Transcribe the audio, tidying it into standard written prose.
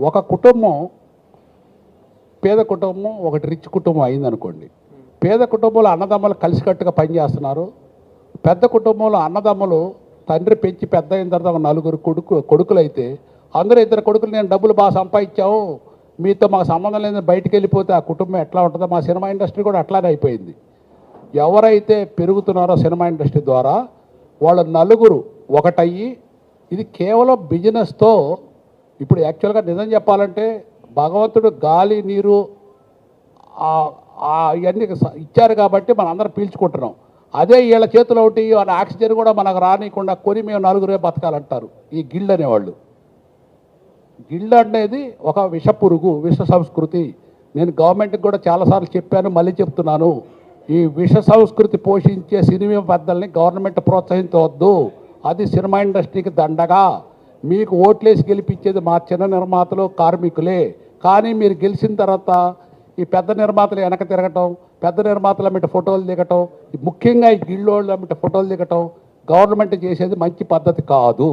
ఒక కుటుంబం పేద కుటుంబం ఒకటి రిచ్ కుటుంబం అయిందనుకోండి. పేద కుటుంబంలో అన్నదమ్ములు కలిసికట్టుగా పనిచేస్తున్నారు. పెద్ద కుటుంబంలో అన్నదమ్ములు తండ్రి పెంచి పెద్ద అయిన తర్వాత ఒక నలుగురు కొడుకులు అయితే అందరూ ఇద్దరు కొడుకులు నేను డబ్బులు బాగా సంపాదించావు మీతో మాకు సంబంధం లేదని బయటికి వెళ్ళిపోతే ఆ కుటుంబం ఎట్లా ఉంటుందో మా సినిమా ఇండస్ట్రీ కూడా అట్లానే అయిపోయింది. ఎవరైతే పెరుగుతున్నారో సినిమా ఇండస్ట్రీ ద్వారా వాళ్ళ నలుగురు ఒకటయ్యి ఇది కేవలం బిజినెస్తో ఇప్పుడు యాక్చువల్గా నిజం చెప్పాలంటే భగవంతుడు గాలి నీరు ఇవన్నీ ఇచ్చారు కాబట్టి మనం అందరం పీల్చుకుంటున్నాం. అదే వీళ్ళ చేతిలో ఒకటి ఆక్సిజన్ కూడా మనకు రానియకుండా కొని మేము నలుగురే బతకాలంటారు ఈ గిల్డ్ అనేవాళ్ళు. గిల్డ్ అనేది ఒక విష పురుగు, విష సంస్కృతి. నేను గవర్నమెంట్కి కూడా చాలాసార్లు చెప్పాను, మళ్ళీ చెప్తున్నాను. ఈ విష సంస్కృతి పోషించే సినిమా పెద్దల్ని గవర్నమెంట్ ప్రోత్సహించవద్దు. అది సినిమా ఇండస్ట్రీకి దండగా. మీకు ఓట్లేసి గెలిపించేది మా చిన్న నిర్మాతలు కార్మికులే. కానీ మీరు గెలిచిన తర్వాత ఈ పెద్ద నిర్మాతలు వెనక తిరగటం, పెద్ద నిర్మాతల మీద ఫోటోలు దిగటం, ముఖ్యంగా ఈ గిల్లోళ్ళ మీద ఫోటోలు దిగటం గవర్నమెంట్ చేసేది మంచి పద్ధతి కాదు.